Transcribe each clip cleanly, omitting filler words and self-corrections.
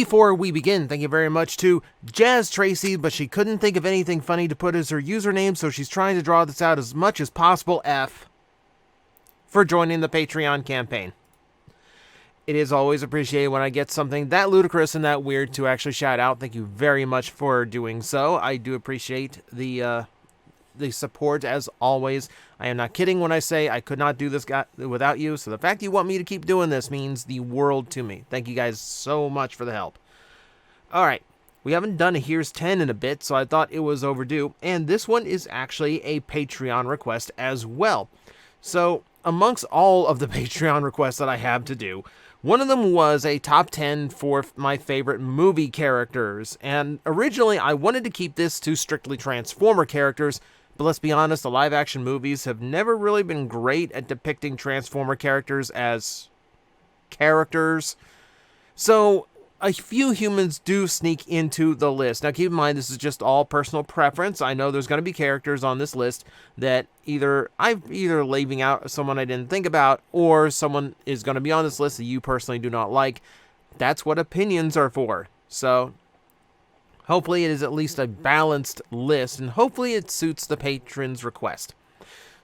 Before we begin, thank you very much to Jazz Tracy, but she couldn't think of anything funny to put as her username, so she's trying to draw this out as much as possible, F, for joining the Patreon campaign. It is always appreciated when I get something that ludicrous and that weird to actually shout out. Thank you very much for doing so. I do appreciate the support, as always. I am not kidding when I say I could not do this without you, so the fact you want me to keep doing this means the world to me. Thank you guys so much for the help. Alright, we haven't done a Here's 10 in a bit, so I thought it was overdue, and this one is actually a Patreon request as well. So, amongst all of the Patreon requests that I have to do, one of them was a top 10 for my favorite movie characters, and originally I wanted to keep this to strictly Transformer characters, but let's be honest, the live-action movies have never really been great at depicting Transformer characters as characters. So, a few humans do sneak into the list. Now, keep in mind, this is just all personal preference. I know there's going to be characters on this list that I'm either leaving out someone I didn't think about, or someone is going to be on this list that you personally do not like. That's what opinions are for. So, hopefully it is at least a balanced list, and hopefully it suits the patron's request.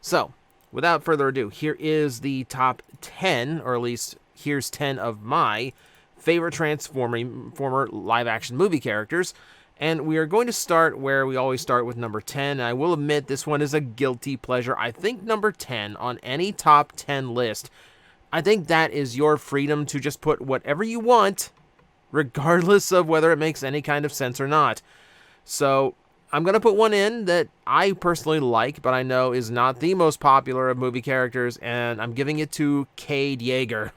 So, without further ado, here is the top 10, or at least here's 10 of my favorite Transformer live-action movie characters, and we are going to start where we always start with number 10. I will admit this one is a guilty pleasure. I think number 10 on any top 10 list, I think that is your freedom to just put whatever you want, regardless of whether it makes any kind of sense or not. So, I'm going to put one in that I personally like, but I know is not the most popular of movie characters, and I'm giving it to Cade Yeager.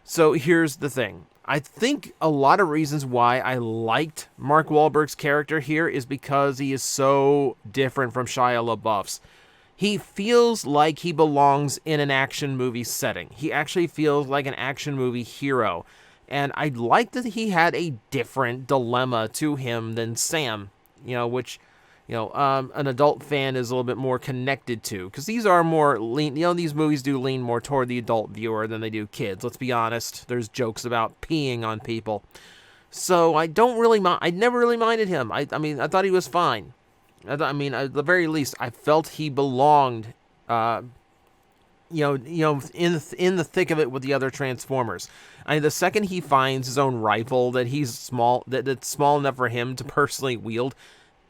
So here's the thing. I think a lot of reasons why I liked Mark Wahlberg's character here is because he is so different from Shia LaBeouf's. He feels like he belongs in an action movie setting. He actually feels like an action movie hero. And I like that he had a different dilemma to him than Sam, which an adult fan is a little bit more connected to, because these are more lean, these movies do lean more toward the adult viewer than they do kids. Let's be honest. There's jokes about peeing on people. So I never really minded him. I thought he was fine. At the very least, I felt he belonged, in the thick of it with the other Transformers. The second he finds his own rifle that's small enough for him to personally wield,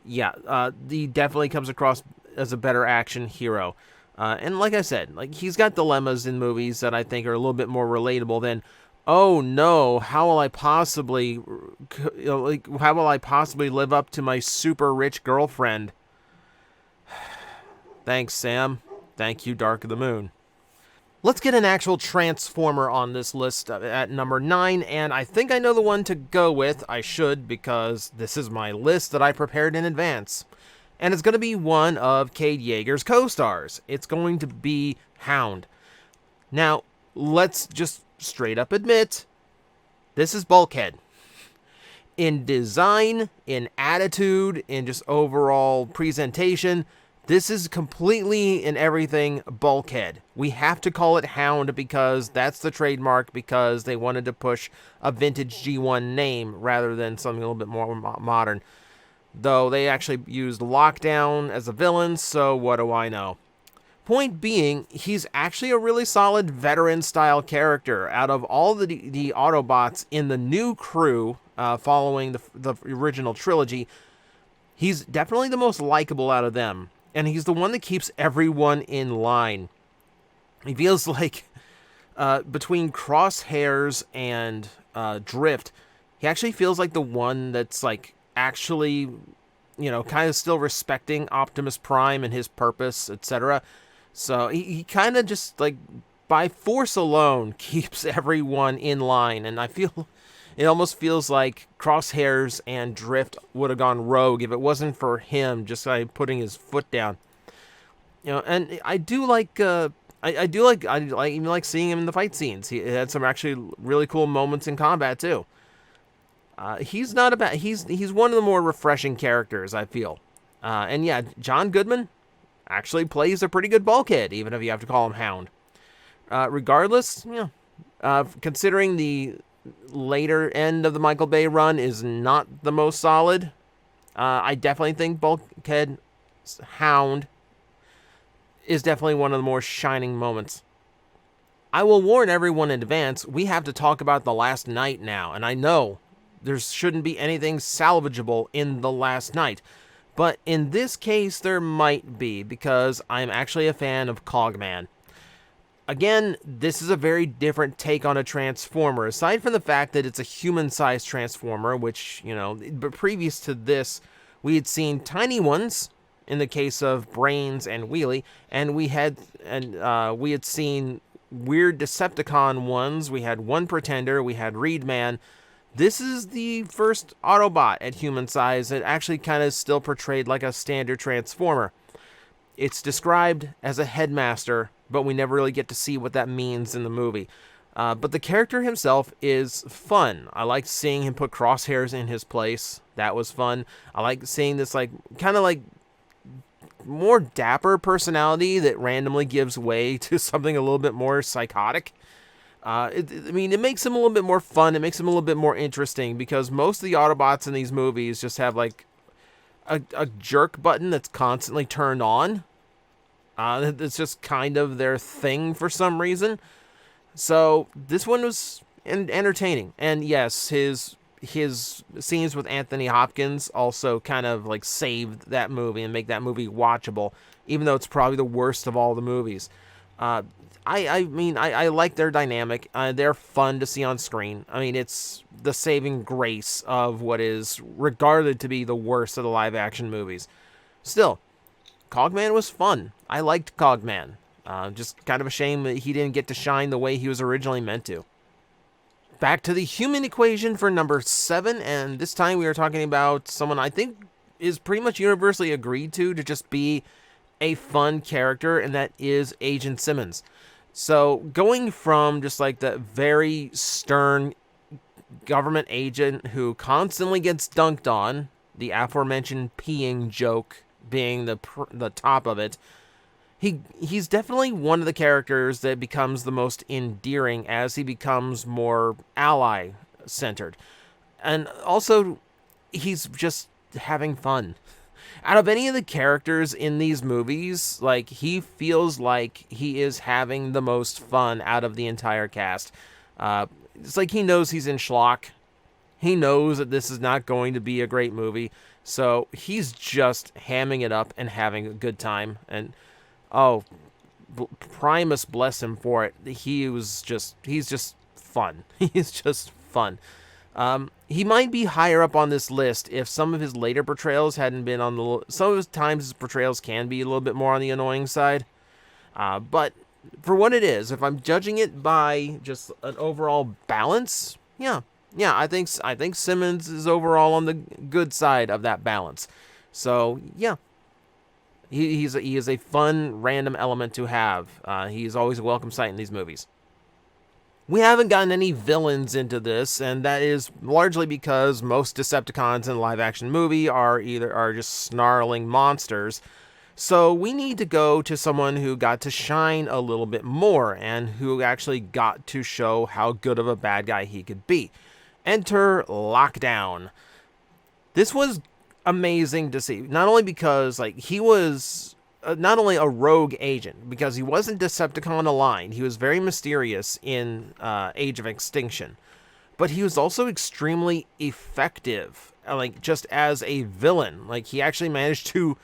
he definitely comes across as a better action hero. And like I said, he's got dilemmas in movies that I think are a little bit more relatable than, oh no, how will I possibly live up to my super rich girlfriend? Thanks, Sam. Thank you, Dark of the Moon. Let's get an actual Transformer on this list at number 9, and I think I know the one to go with. I should, because this is my list that I prepared in advance. And it's going to be one of Cade Yeager's co-stars. It's going to be Hound. Now, let's just straight up admit, this is Bulkhead. In design, in attitude, in just overall presentation, this is completely and everything Bulkhead. We have to call it Hound because that's the trademark, because they wanted to push a vintage G1 name rather than something a little bit more modern. Though they actually used Lockdown as a villain, so what do I know? Point being, he's actually a really solid veteran-style character. Out of all the Autobots in the new crew following the original trilogy, he's definitely the most likable out of them. And he's the one that keeps everyone in line. He feels like, between Crosshairs and Drift, he actually feels like the one that's, actually, kind of still respecting Optimus Prime and his purpose, etc. So he kind of just, by force alone, keeps everyone in line. And I feel, it almost feels like Crosshairs and Drift would have gone rogue if it wasn't for him just putting his foot down. And I do like I even like seeing him in the fight scenes. He had some actually really cool moments in combat too. He's not a bad. He's one of the more refreshing characters, I feel. And yeah, John Goodman actually plays a pretty good Bulkhead, even if you have to call him Hound. Regardless, considering the later end of the Michael Bay run is not the most solid. I definitely think Bulkhead Hound is definitely one of the more shining moments. I will warn everyone in advance, we have to talk about The Last Night now, and I know there shouldn't be anything salvageable in The Last Night, but in this case there might be, because I'm actually a fan of Cogman. Again, this is a very different take on a Transformer, aside from the fact that it's a human-sized Transformer, which, but previous to this, we had seen tiny ones, in the case of Brains and Wheelie, and we had seen weird Decepticon ones. We had One Pretender, we had Reedman. This is the first Autobot at human size that actually kind of still portrayed like a standard Transformer. It's described as a headmaster, but we never really get to see what that means in the movie. But the character himself is fun. I liked seeing him put crosshairs in his place. That was fun. I like seeing this kind of more dapper personality that randomly gives way to something a little bit more psychotic. It makes him a little bit more fun. It makes him a little bit more interesting, because most of the Autobots in these movies just have a jerk button that's constantly turned on. It's just kind of their thing for some reason. So this one was entertaining. And yes, his scenes with Anthony Hopkins also kind of saved that movie and make that movie watchable, even though it's probably the worst of all the movies. I like their dynamic. They're fun to see on screen. It's the saving grace of what is regarded to be the worst of the live action movies. Still, Cogman was fun. I liked Cogman. Just kind of a shame that he didn't get to shine the way he was originally meant to. Back to the human equation for number 7, and this time we are talking about someone I think is pretty much universally agreed to just be a fun character, and that is Agent Simmons. So going from just the very stern government agent who constantly gets dunked on, the aforementioned peeing joke being the top of it, he's definitely one of the characters that becomes the most endearing as he becomes more ally-centered. And also, he's just having fun. Out of any of the characters in these movies, he feels like he is having the most fun out of the entire cast. It's like he knows he's in schlock. He knows that this is not going to be a great movie, so he's just hamming it up and having a good time. And Primus bless him for it. He's just fun. He's just fun. He might be higher up on this list if some of his later portrayals hadn't been some of his times his portrayals can be a little bit more on the annoying side. But for what it is, if I'm judging it by just an overall balance, yeah, I think Simmons is overall on the good side of that balance. So yeah. He is a fun, random element to have. He's always a welcome sight in these movies. We haven't gotten any villains into this, and that is largely because most Decepticons in a live-action movie are just snarling monsters. So we need to go to someone who got to shine a little bit more, and who actually got to show how good of a bad guy he could be. Enter Lockdown. This was amazing to see, not only because he was not only a rogue agent, because he wasn't Decepticon aligned, he was very mysterious in Age of Extinction, but he was also extremely effective, just as a villain. He actually managed to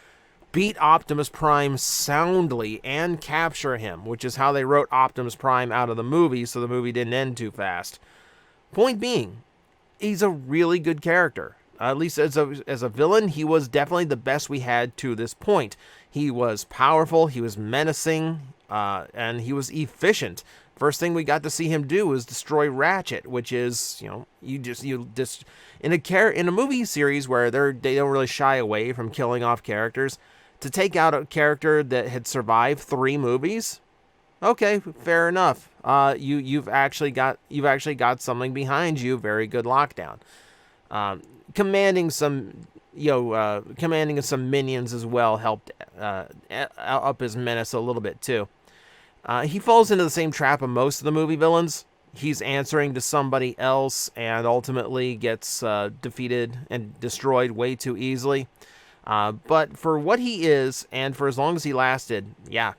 beat Optimus Prime soundly and capture him, which is how they wrote Optimus Prime out of the movie, so the movie didn't end too fast. Point being, he's a really good character. At least as a villain, he was definitely the best we had to this point. He was powerful, he was menacing, and he was efficient. First thing we got to see him do was destroy Ratchet, which is, you just in a movie series where they don't really shy away from killing off characters, to take out a character that had survived 3 movies. Okay, fair enough. You've actually got something behind you. Very good Lockdown. Commanding some minions as well helped up his menace a little bit too. He falls into the same trap of most of the movie villains. he's answering to somebody else and ultimately gets defeated and destroyed way too easily. But for what he is, and for as long as he lasted, yeah,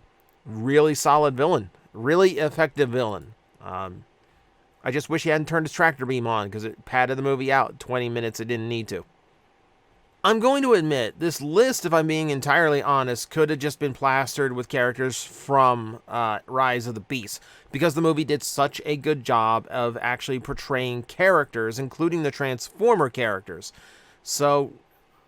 really solid villain. Really effective villain. I just wish he hadn't turned his tractor beam on, because it padded the movie out 20 minutes it didn't need to. I'm going to admit, this list, if I'm being entirely honest, could have just been plastered with characters from Rise of the Beast, because the movie did such a good job of actually portraying characters, including the Transformer characters. So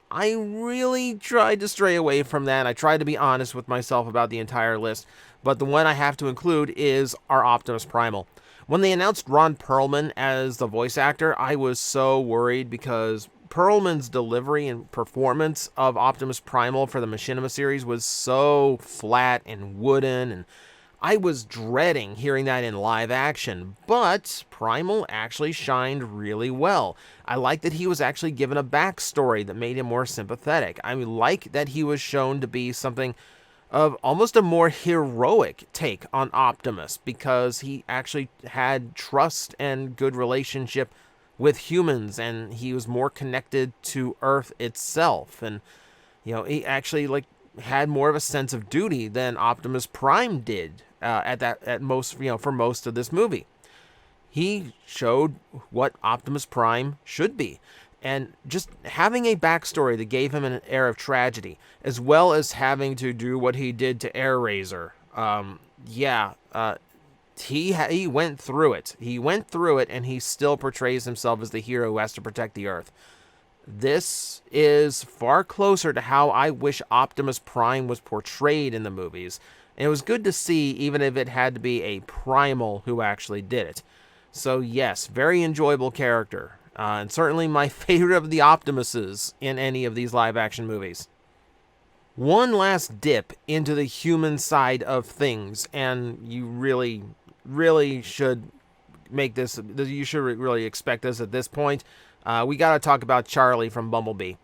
I really tried to stray away from that. I tried to be honest with myself about the entire list, but the one I have to include is our Optimus Primal. When they announced Ron Perlman as the voice actor, I was so worried because Perlman's delivery and performance of Optimus Primal for the Machinima series was so flat and wooden, and I was dreading hearing that in live action, but Primal actually shined really well. I like that he was actually given a backstory that made him more sympathetic. I like that he was shown to be something of almost a more heroic take on Optimus, because he actually had trust and good relationship with humans, and he was more connected to Earth itself, and he actually had more of a sense of duty than Optimus Prime did for most of this movie. He showed what Optimus Prime should be. And just having a backstory that gave him an air of tragedy, as well as having to do what he did to AirRaiser. He went through it. He went through it, and he still portrays himself as the hero who has to protect the Earth. This is far closer to how I wish Optimus Prime was portrayed in the movies. And it was good to see, even if it had to be a Primal who actually did it. So yes, very enjoyable character. And certainly my favorite of the Optimuses in any of these live-action movies. One last dip into the human side of things, and you really, really should make this, you should really expect this at this point. We gotta talk about Charlie from Bumblebee.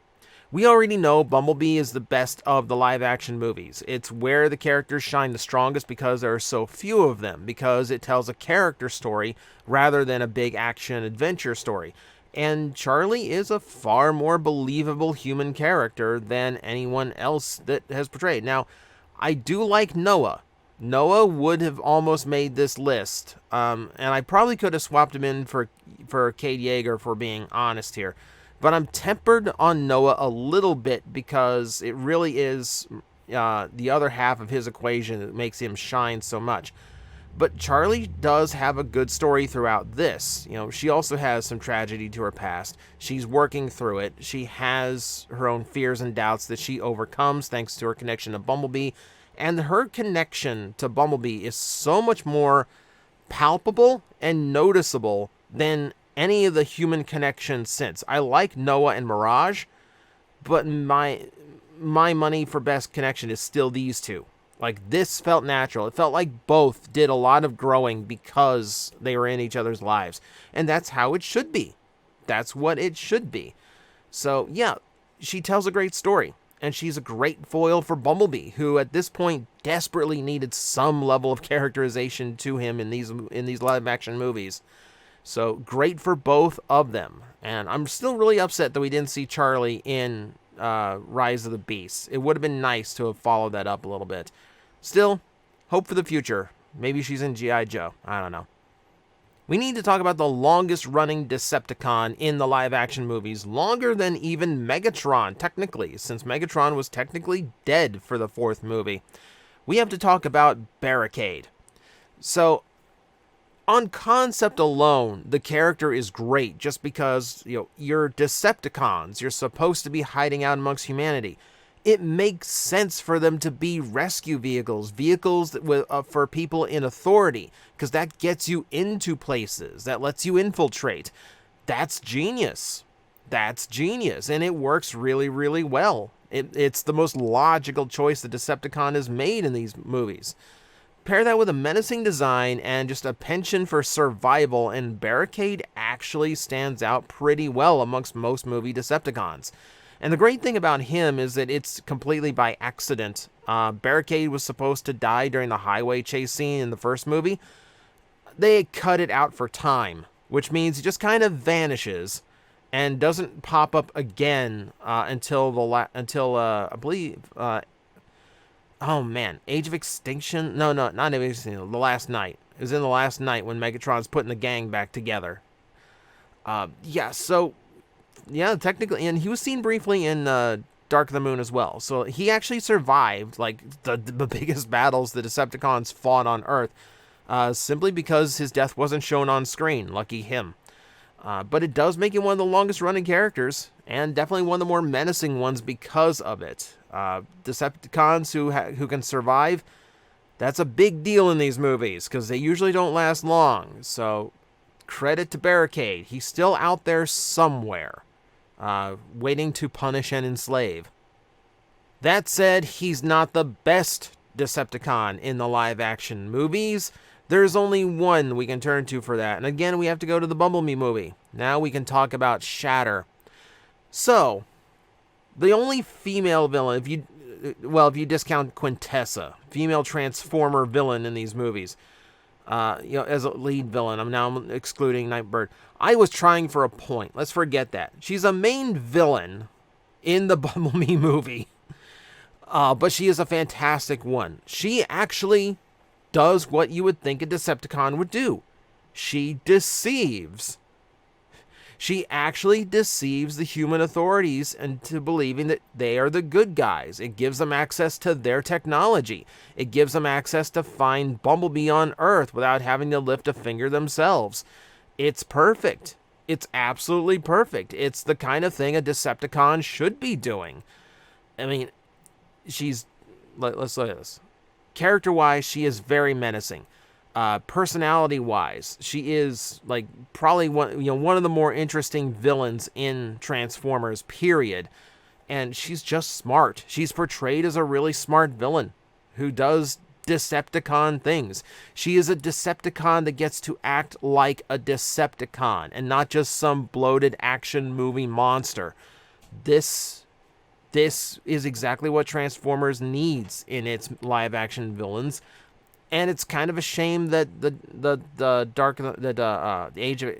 We already know Bumblebee is the best of the live-action movies. It's where the characters shine the strongest because there are so few of them, because it tells a character story rather than a big action-adventure story. And Charlie is a far more believable human character than anyone else that has portrayed. Now, I do like Noah. Noah would have almost made this list, and I probably could have swapped him in for Cade Yeager, for being honest here. But I'm tempered on Noah a little bit because it really is the other half of his equation that makes him shine so much. But Charlie does have a good story throughout this. She also has some tragedy to her past. She's working through it. She has her own fears and doubts that she overcomes thanks to her connection to Bumblebee. And her connection to Bumblebee is so much more palpable and noticeable than any of the human connections since. I like Noah and Mirage, but my money for best connection is still these two. This felt natural. It felt like both did a lot of growing because they were in each other's lives. And that's how it should be. That's what it should be. So, yeah, she tells a great story. And she's a great foil for Bumblebee, who at this point desperately needed some level of characterization to him in these live-action movies. So, great for both of them. And I'm still really upset that we didn't see Charlie in Rise of the Beast. It would have been nice to have followed that up a little bit. Still, hope for the future. Maybe she's in G.I. Joe. I don't know. We need to talk about the longest running Decepticon in the live action movies. Longer than even Megatron, technically, since Megatron was technically dead for the fourth movie. We have to talk about Barricade. So, on concept alone, the character is great just because, you're Decepticons. You're supposed to be hiding out amongst humanity. It makes sense for them to be rescue vehicles that for people in authority, because that gets you into places, that lets you infiltrate. That's genius. That's genius, and it works really, really well. It's the most logical choice the Decepticon has made in these movies. Pair that with a menacing design and just a penchant for survival, and Barricade actually stands out pretty well amongst most movie Decepticons. And the great thing about him is that it's completely by accident. Barricade was supposed to die during the highway chase scene in the first movie. they cut it out for time, which means he just kind of vanishes and doesn't pop up again until I believe oh man, Age of Extinction? No, not Age of Extinction. The Last Night. It was in The Last Night when Megatron's putting the gang back together. Technically, and he was seen briefly in Dark of the Moon as well. So he actually survived like the biggest battles the Decepticons fought on Earth, simply because his death wasn't shown on screen. Lucky him. But it does make him one of the longest running characters, and definitely one of the more menacing ones because of it. Decepticons who can survive, that's a big deal in these movies, because they usually don't last long. So, credit to Barricade. He's still out there somewhere, waiting to punish and enslave. That said, he's not the best Decepticon in the live-action movies. There's only one we can turn to for that. And again, we have to go to the Bumblebee movie. Now we can talk about Shatter. So, the only female villain, if you discount Quintessa, female Transformer villain in these movies, as a lead villain, I'm excluding Nightbird. I was trying for a point. Let's forget that. She's a main villain in the Bumblebee movie. But she is a fantastic one. She actually does what you would think a Decepticon would do. She deceives. She actually deceives the human authorities into believing that they are the good guys. It gives them access to their technology. It gives them access to find Bumblebee on Earth without having to lift a finger themselves. It's perfect. It's absolutely perfect. It's the kind of thing a Decepticon should be doing. I mean, let's look at this. Character-wise, she is very menacing. Personality-wise, she is like probably one of the more interesting villains in Transformers, period. And she's just smart. She's portrayed as a really smart villain who does Decepticon things. She is a Decepticon that gets to act like a Decepticon and not just some bloated action movie monster. This is exactly what Transformers needs in its live-action villains, and it's kind of a shame that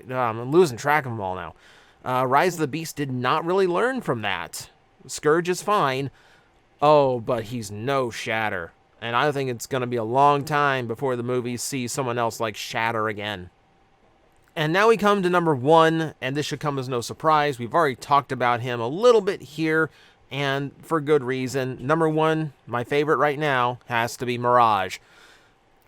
I'm losing track of them all now. Rise of the Beast did not really learn from that. Scourge is fine, but he's no Shatter, and I think it's going to be a long time before the movies see someone else like Shatter again. And now we come to number 1, and this should come as no surprise. We've already talked about him a little bit here, and for good reason. Number 1, my favorite right now, has to be Mirage.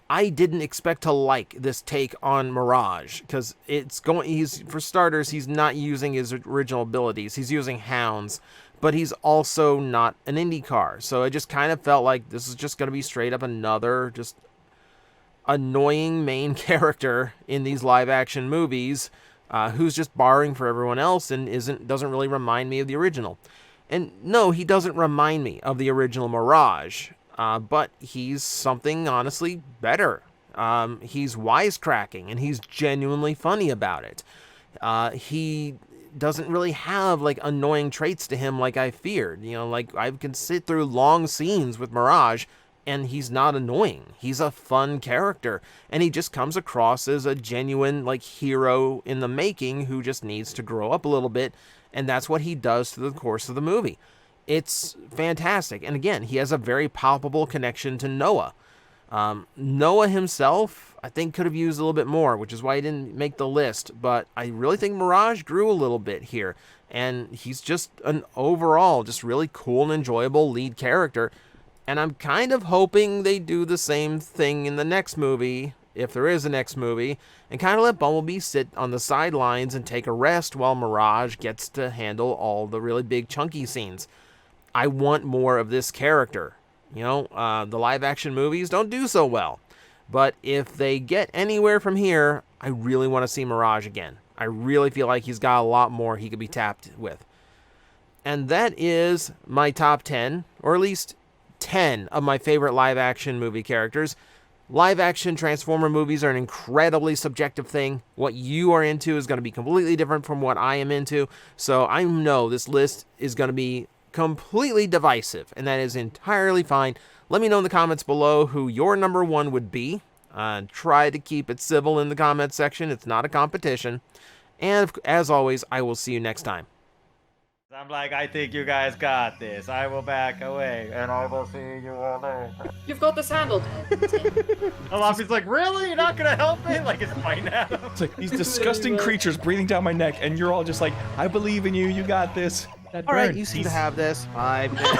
I didn't expect to like this take on Mirage, because for starters, he's not using his original abilities. He's using Hounds, but he's also not an IndyCar. So it just kind of felt like this is just going to be straight up another just annoying main character in these live-action movies, who's just borrowing for everyone else and doesn't really remind me of the original. And no, he doesn't remind me of the original Mirage, but he's something honestly better. He's wisecracking, and he's genuinely funny about it. He doesn't really have like annoying traits to him like I feared. Like I can sit through long scenes with Mirage, and he's not annoying. He's a fun character, and he just comes across as a genuine like hero in the making who just needs to grow up a little bit. And that's what he does through the course of the movie. It's fantastic. And again, he has a very palpable connection to Noah. Noah himself, I think, could have used a little bit more, which is why he didn't make the list. But I really think Mirage grew a little bit here. And he's just an overall, just really cool and enjoyable lead character. And I'm kind of hoping they do the same thing in the next movie, if there is a next movie, and kind of let Bumblebee sit on the sidelines and take a rest while Mirage gets to handle all the really big chunky scenes. I want more of this character. The live-action movies don't do so well. But if they get anywhere from here, I really want to see Mirage again. I really feel like he's got a lot more he could be tapped with. And that is my top 10, or at least 10 of my favorite live-action movie characters. Live-action Transformer movies are an incredibly subjective thing. What you are into is going to be completely different from what I am into. So I know this list is going to be completely divisive, and that is entirely fine. Let me know in the comments below who your number 1 would be. Try to keep it civil in the comment section. It's not a competition. And as always, I will see you next time. I'm like, I think you guys got this. I will back away, and I will see you all later. You've got this handled. Alafi's like, really? You're not gonna help me? Like, it's fine now. It's like these disgusting creatures breathing down my neck, and you're all just like, I believe in you. You got this. All right, you seem to have this. 5 minutes.